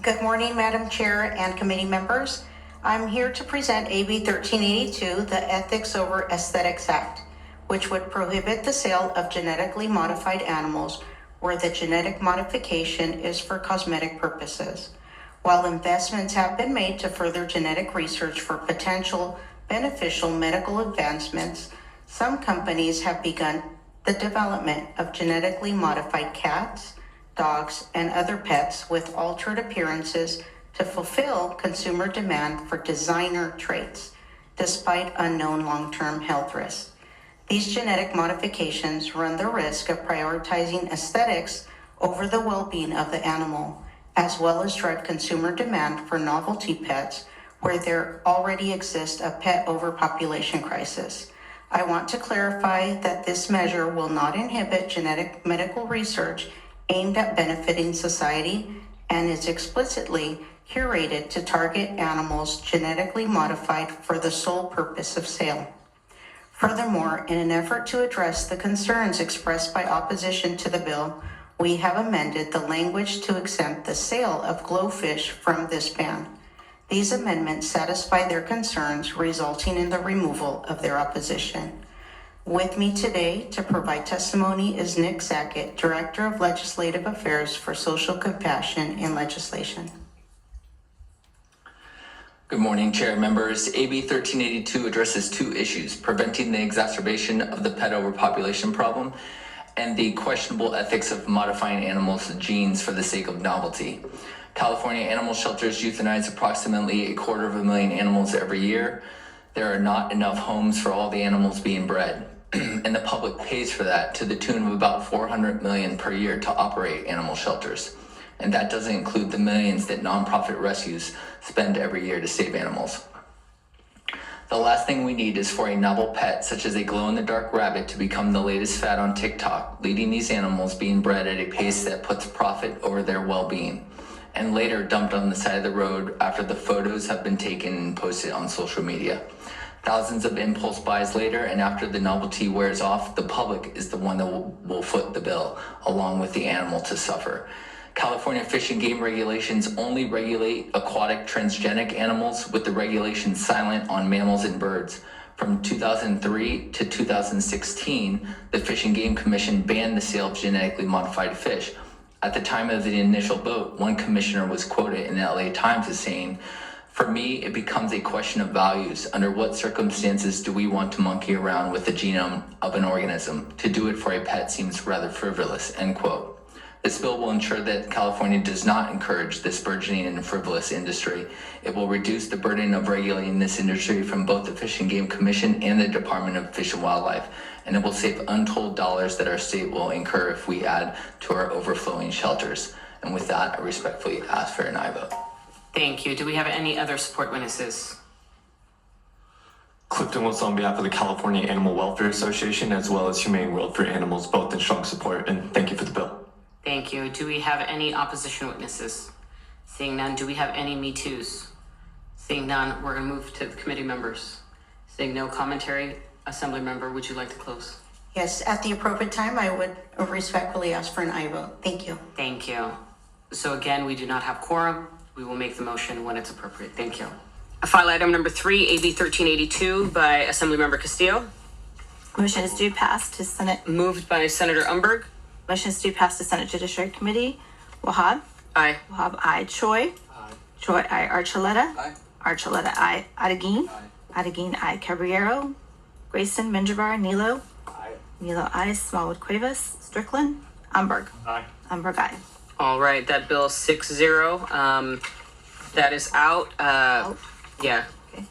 Good morning, Madam Chair and committee members. I'm here to present AB 1382, the Ethics Over Aesthetics Act, which would prohibit the sale of genetically modified animals where the genetic modification is for cosmetic purposes. While investments have been made to further genetic research for potential beneficial medical advancements, some companies have begun the development of genetically modified cats, dogs, and other pets with altered appearances to fulfill consumer demand for designer traits, despite unknown long-term health risks. These genetic modifications run the risk of prioritizing aesthetics over the well-being of the animal, as well as drive consumer demand for novelty pets where there already exists a pet overpopulation crisis. I want to clarify that this measure will not inhibit genetic medical research aimed at benefiting society and is explicitly curated to target animals genetically modified for the sole purpose of sale. Furthermore, in an effort to address the concerns expressed by opposition to the bill, we have amended the language to exempt the sale of glowfish from this ban. These amendments satisfy their concerns, resulting in the removal of their opposition. With me today to provide testimony is Nick Zackett, Director of Legislative Affairs for Social Compassion in Legislation. Good morning, Chair members. AB 1382 addresses two issues: preventing the exacerbation of the pet overpopulation problem and the questionable ethics of modifying animals' genes for the sake of novelty. California animal shelters euthanize approximately 250,000 animals every year. There are not enough homes for all the animals being bred, and the public pays for that to the tune of about $400 million per year to operate animal shelters. And that doesn't include the millions that nonprofit rescues spend every year to save animals. The last thing we need is for a novel pet, such as a glow-in-the-dark rabbit, to become the latest fad on TikTok, leading these animals being bred at a pace that puts profit over their well-being, and later dumped on the side of the road after the photos have been taken and posted on social media. Thousands of impulse buys later, and after the novelty wears off, the public is the one that will foot the bill, along with the animal to suffer. California Fish and Game regulations only regulate aquatic transgenic animals, with the regulations silent on mammals and birds. From 2003 to 2016, the Fish and Game Commission banned the sale of genetically modified fish. At the time of the initial vote, one commissioner was quoted in the LA Times as saying, "For me, it becomes a question of values. Under what circumstances do we want to monkey around with the genome of an organism? To do it for a pet seems rather frivolous," end quote. This bill will ensure that California does not encourage this burgeoning and frivolous industry. It will reduce the burden of regulating this industry from both the Fish and Game Commission and the Department of Fish and Wildlife, and it will save untold dollars that our state will incur if we add to our overflowing shelters. And with that, I respectfully ask for an aye vote. Thank you. Do we have any other support witnesses? Clifton Wilson on behalf of the California Animal Welfare Association, as well as Humane World for Animals, both in strong support, and thank you for the bill. Thank you. Do we have any opposition witnesses? Seeing none, do we have any Me Too's? Seeing none, we're going to move to the committee members. Seeing no commentary, Assembly Member, would you like to close? Yes, at the appropriate time, I would respectfully ask for an aye vote. Thank you. Thank you. So again, we do not have quorum. We will make the motion when it's appropriate. Thank you. File item number 3, AB 1382 by Assembly Member Castillo. Motion is due pass to Senate. Moved by Senator Umberg. Motion is due pass to Senate Judiciary Committee. Wahab. Aye. Wahab, aye. Choi. Aye. Choi, aye. Archuleta. Aye. Archuleta, aye. Adagin. Aye. Adagin, aye. Caballero. Grayson, Menjivar, Nilo. Aye. Nilo, aye. Smallwood, Cuevas. Strickland. Umberg. Aye. Umberg, aye. All right, that bill 6-0. That is out. Out. Yeah,